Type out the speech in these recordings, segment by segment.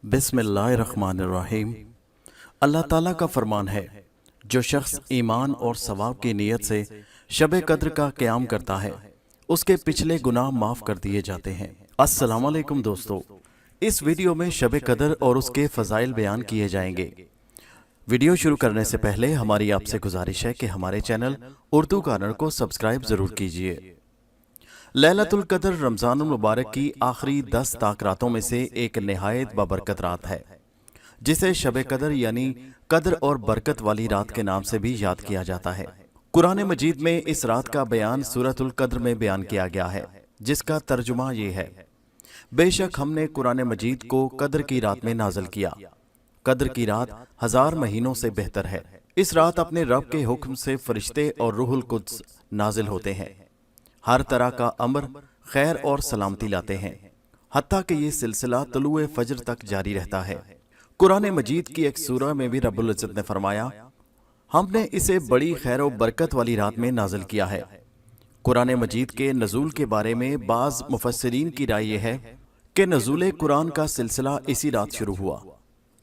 बिस्मिल्लाहिर्रहमानिर्रहीम। अल्लाह ताला का फरमान है, जो शख्स ईमान और सवाब की नीयत से शब कद्र का क़याम करता है उसके पिछले गुनाह माफ़ कर दिए जाते हैं। अस्सलाम वालेकुम दोस्तों, इस वीडियो में शब कद्र और उसके फ़ज़ाइल बयान किए जाएंगे। वीडियो शुरू करने से पहले हमारी आपसे गुजारिश है कि हमारे चैनल उर्दू गानर को सब्सक्राइब ज़रूर कीजिए। लैलतुल कद्र रमज़ानुल मुबारक की आखिरी 10 ताक रातों में से एक नहायत बाबरकत रात है, जिसे शब कद्र यानी कद्र और बरकत वाली रात के नाम से भी याद किया जाता है। कुरान मजीद में इस रात का बयान सूरतुल कद्र में बयान किया गया है, जिसका तर्जुमा ये है, बेशक हमने कुरान मजीद को कद्र की रात में नाज़िल किया। कद्र की रात 1000 महीनों से बेहतर है। इस रात अपने रब के हुक्म से फरिश्ते और रूहुल कुद्स नाजिल होते हैं, हर तरह का अमर, खैर और सलामती लाते हैं, हत्ता कि ये सिलसिला तुलुए फजर तक जारी रहता है। कुरान मजीद की एक सूरह में भी रब्बुल इज़्ज़त ने फरमाया, हमने इसे बड़ी खैर और बरकत वाली रात में नाजिल किया है। कुरान मजीद के नज़ूल के बारे में बाज़ मुफस्सिरीन की राय यह है कि नज़ूल कुरान का सिलसिला इसी रात शुरू हुआ।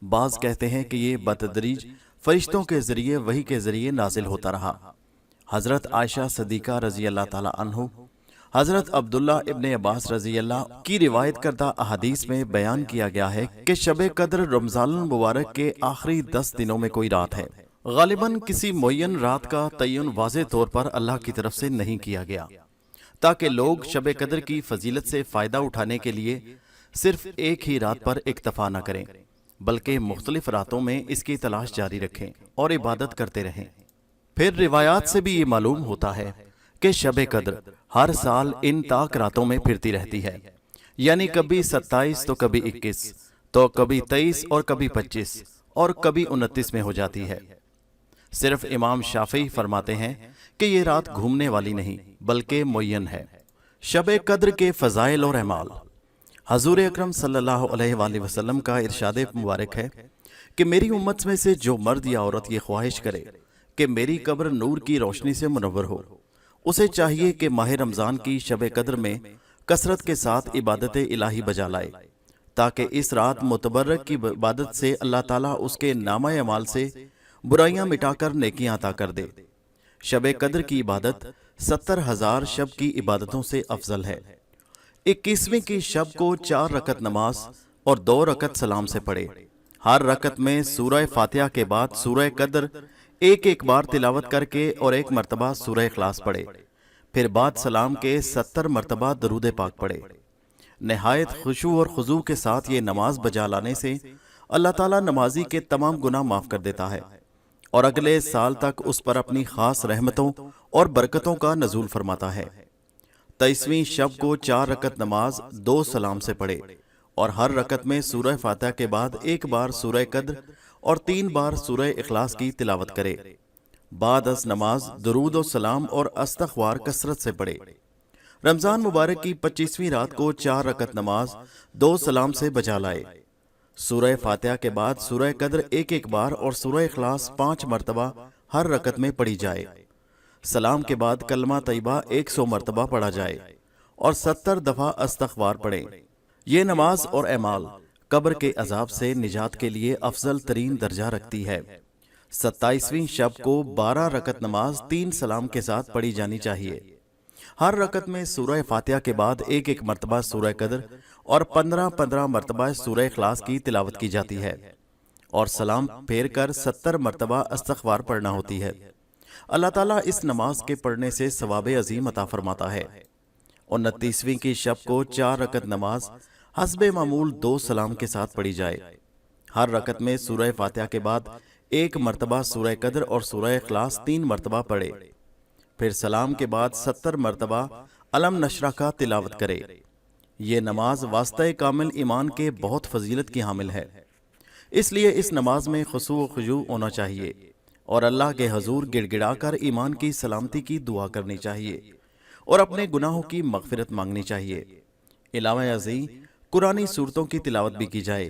बाज़ कहते हैं कि ये बतदरीज फरिश्तों के ज़रिए वही के ज़रिए नाजिल होता रहा। हज़रत आयशा सदीक़ा रज़ी अल्लाह ताला अन्हु, हज़रत अब्दुल्ला इब्ने अब्बास रज़ी अल्लाह की रिवायत करदा अहादीस में बयान किया गया है कि शब कद्र रमज़ानुल मुबारक के आखिरी 10 दिनों में कोई रात है। गालिबन किसी मुअय्यन रात का तय्युन वाज़े तौर पर अल्लाह की तरफ से नहीं किया गया, ताकि लोग शब कद्र की फजीलत से फ़ायदा उठाने के लिए सिर्फ एक ही रात पर इक्तफा न करें, बल्कि मुख्तलिफ रातों में इसकी तलाश जारी रखें और इबादत करते रहें। फिर रिवायात से भी ये मालूम होता है कि शब कद्र हर साल इन ताक रातों में फिरती रहती है, यानी कभी 27 तो कभी 21 तो कभी 23 और कभी 25 और कभी 29 में हो जाती है। सिर्फ इमाम शाफी फरमाते हैं कि ये रात घूमने वाली नहीं बल्कि मुअय्यन है। शब कद्र के फ़ज़ाइल और अमाल। हजूर अकरम सल्लल्लाहु अलैहि वसल्लम का इरशाद मुबारक है कि मेरी उम्मत में से जो मर्द या औरत ये ख्वाहिश करे कि मेरी कब्र नूर की रोशनी से मुनव्वर हो, उसे चाहिए कि माह रमज़ान की शब कद्र में कसरत के साथ इबादत इलाही बजा लाए, ताकि इस रात मुतबर्रक की इबादत से अल्लाह ताला उसके नामा अमाल से बुराइयां मिटाकर नेकियां अता कर दे। शब कद्र की इबादत 70,000 शब की इबादतों से अफजल है। 21वीं की शब को 4 रकत नमाज और 2 रकत सलाम से पढ़े। हर रकत में सूरह फातिहा के बाद सूरह कद्र एक एक बार तिलावत करके और एक मरतबा सूरह इखलास पढ़े। फिर बाद सलाम के 70 मरतबा दरूद पाक पढ़े। नहायत खुशू और खुजू के साथ ये नमाज बजा लाने से अल्लाह ताला नमाजी के तमाम गुनाह माफ कर देता है और अगले साल तक उस पर अपनी खास रहमतों और बरकतों का नजूल फरमाता है। 23वीं शब को 4 रकत नमाज 2 सलाम से पढ़े और हर रकत में सूरह फातिहा के बाद एक बार सूरह कद्र और 3 बार सूरह इखलास की तिलावत करे। बाद अस नमाज दरूद और सलाम और अस्तगफार कसरत से पढ़े। रमज़ान मुबारक की 25वीं रात को 4 रकत नमाज 2 सलाम से बजा लाए। सूरह फातिहा के बाद सूरह कद्र एक एक बार और सूरह इखलास 5 मरतबा हर रकत में पढ़ी जाए। सलाम के बाद कलमा तैयबा 100 मरतबा पढ़ा जाए और 70 दफ़ा अस्तगफार पढ़ें। ये नमाज और अमाल कब्र के अजाब से निजात के लिए अफजल तरीन दर्जा रखती है। 27वीं शब को 12 रकत नमाज 3 सलाम के साथ पढ़ी जानी चाहिए। हर रकत में सूरह फातिहा के बाद एक एक मरतबा सूरह कद्र और 15-15 मरतबा सूरह इखलास की तिलावत की जाती है और सलाम फेर कर 70 मरतबा अस्तगफार पढ़ना होती है। अल्लाह ताला इस नमाज के पढ़ने से सवाब अजीम अता फरमाता है। 29वीं की शब को 4 रकत नमाज हस्बे मामूल 2 सलाम के साथ पढ़ी जाए। हर रकत में सूरह फातिहा के बाद एक मरतबा सूरह कद्र और सूरह इखलास 3 मरतबा पढ़े। फिर सलाम के बाद 70 मरतबा अलम नशरा का तिलावत करे। ये नमाज वास्ता कामिल ईमान के बहुत फजीलत की हामिल है, इसलिए इस नमाज में खुशू व खुजू होना चाहिए और अल्लाह के हजूर गिड़गिड़ाकर ईमान की सलामती की दुआ करनी चाहिए और अपने गुनाहों की मगफिरत मांगनी चाहिए। इलावा अज़ी कुरानी सूरतों की तिलावत भी की जाए,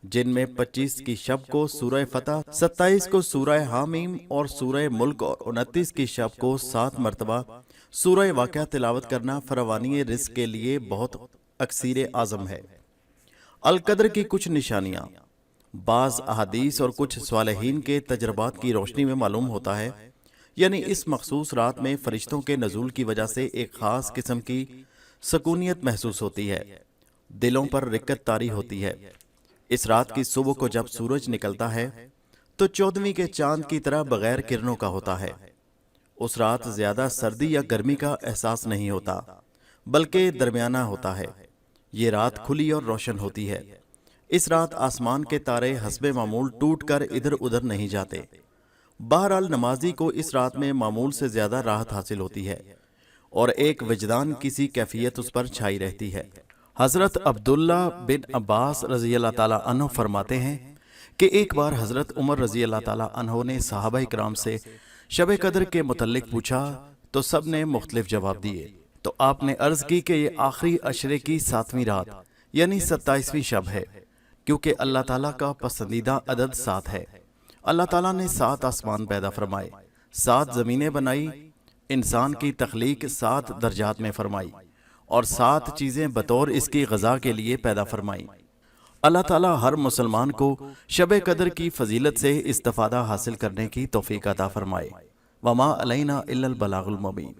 जिनमें 25 की शब को सूरह फतह, 27 को सूरह हामीम और सूरह मुल्क और 29 की शब को 7 मरतबा सूरह वाक़िया तिलावत करना फरवानी रिज़्क़ के लिए बहुत अक्सीर आज़म है। القدر کی کچھ نشانیاں بعض احادیث اور کچھ صالحین کے تجربات کی روشنی میں معلوم ہوتا ہے، یعنی اس مخصوص رات میں فرشتوں کے نزول کی وجہ سے ایک خاص قسم کی سکونیت محسوس ہوتی ہے، دلوں پر رقت طاری ہوتی ہے۔ اس رات کی صبح کو جب سورج نکلتا ہے تو 14ویں کے چاند کی طرح بغیر کرنوں کا ہوتا ہے۔ اس رات زیادہ سردی یا گرمی کا احساس نہیں ہوتا، بلکہ درمیانہ ہوتا ہے۔ یہ رات کھلی اور روشن ہوتی ہے۔ اس رات آسمان کے تارے حسب معمول ٹوٹ کر ادھر ادھر نہیں جاتے۔ بہرحال نمازی کو اس رات میں معمول سے زیادہ راحت حاصل ہوتی ہے اور ایک وجدان کسی کیفیت اس پر چھائی رہتی ہے۔ حضرت عبداللہ بن عباس رضی اللہ تعالیٰ عنہ فرماتے ہیں کہ ایک بار حضرت عمر رضی اللہ تعالیٰ عنہ نے صحابہ کرام سے شب قدر کے متعلق پوچھا تو سب نے مختلف جواب دیے، تو آپ نے عرض کی کہ یہ آخری عشرے کی 7ویں رات یعنی 27ویں شب ہے، کیونکہ اللہ تعالیٰ کا پسندیدہ عدد 7 ہے۔ اللہ تعالیٰ نے 7 آسمان پیدا فرمائے، 7 زمینیں بنائی، انسان کی تخلیق 7 درجات میں فرمائی اور 7 چیزیں بطور اس کی غذا کے لیے پیدا فرمائی۔ اللہ تعالیٰ ہر مسلمان کو شب قدر کی فضیلت سے استفادہ حاصل کرنے کی توفیق عطا فرمائے۔ وما علینا الا البلاغ المبین۔